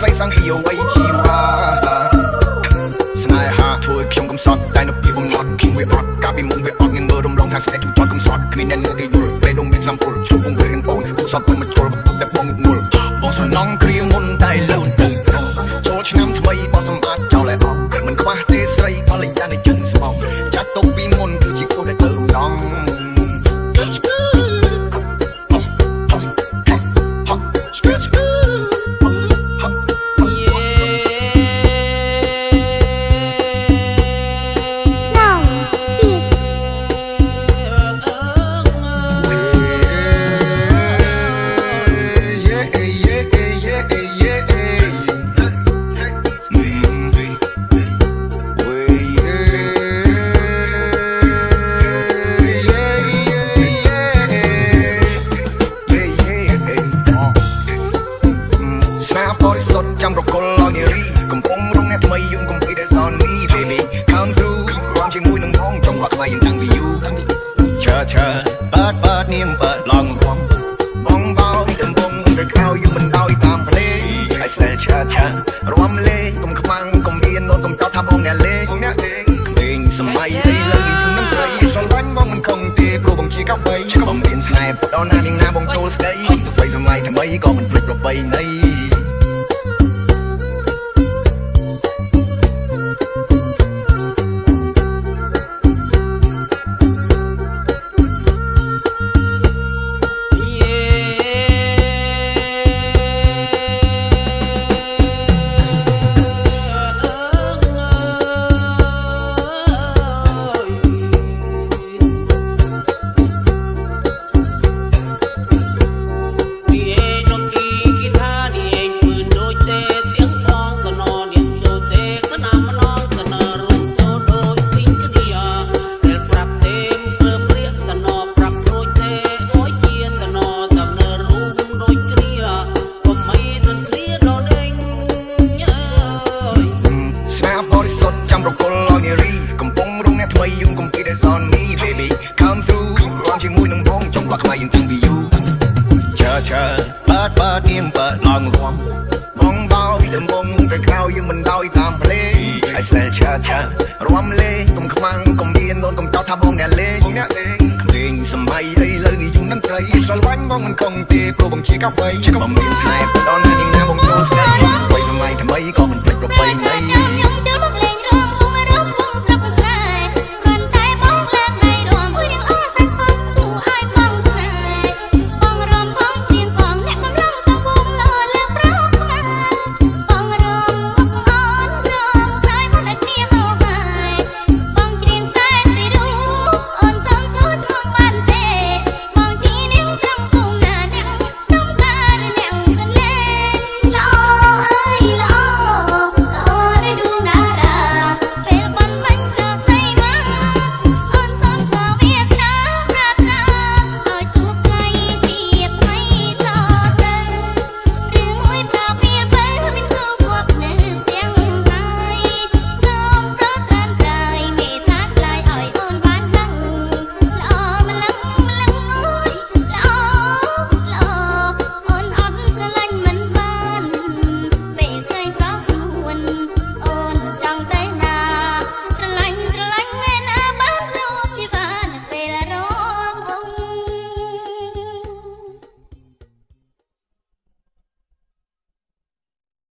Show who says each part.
Speaker 1: ស្រីសាំងពីអ្វីជីវ៉ាស្នេហាធ្វើខ្ញុំកំសត់តែនៅពីបំណត់ខ្ញុំវាអត់កាលពីមុនវាអត់នឹងមើលរំលងថាស្នេហ៍ជួយកំសត់គ្មានអ្នកនៅទីយល់ពេលដងមានសំពុលជុំពងរឿងអូនគូសត់ទៅមកជុលតែបងមុលបងសំណងគ្រាមុនតែលើទៅចូលឆ្នាំថ្មីបងសម្បត្តិចោលឲ្យអស់មិនខ្វះទេស្រីបរិយានៃចិនស្មងចាត់ទុកពីមុនគឺជាគូដែលទៅរំដងចាំរកុលឲ្យនារីកំពុងរងអ្នកថ្មីយំកំពីដែលសននេះ baby come through រំជាមួយនឹងបងចង់រកថ្លៃយើងតាំងពីយូរឈើបើតនាងបើតឡងរំបងបោយតំបងទៅក្រោយយើងមិនដោយតាមភ្លេងហើយស្នេហ៍ឈើរំលេងកុំខ្មាំងកុំហ៊ាននោះកុំចោទថាបងអ្នកលេងក្មេងសម័យឥឡូវនេះនឹងព្រៃស្រឡាញ់បងមិនខំទេព្រោះបងជាកាហ្វេបងមានស្នេហ៍ដល់ណានាងណាបងចូលស្ដីទៅសម័យថ្មីក៏មិនភ្លេចប្រពៃណីកំពុងរងអ្នកថ្មីយំកំពីដែលសននេះ baby come through រំជាមួយនឹងបងចង់បាក់ខ្លាយយើងតាំងពីយូរឈើបើតនាងបើតឡងរំបងបោយតំបងទៅក្រោយយើងមិនដោយតាមភ្លេងហើយស្នេហ៍ឈើរំលេងកុំខ្មាំងកុំហ៊ាននោះកុំចោទថាបងអ្នកលេងក្មេងសម័យឥឡូវនេះយំនឹងត្រីស្រឡាញ់បងមិនខំទេព្រោះបងជាកាហ្វេបងមានស្នេហ៍ដល់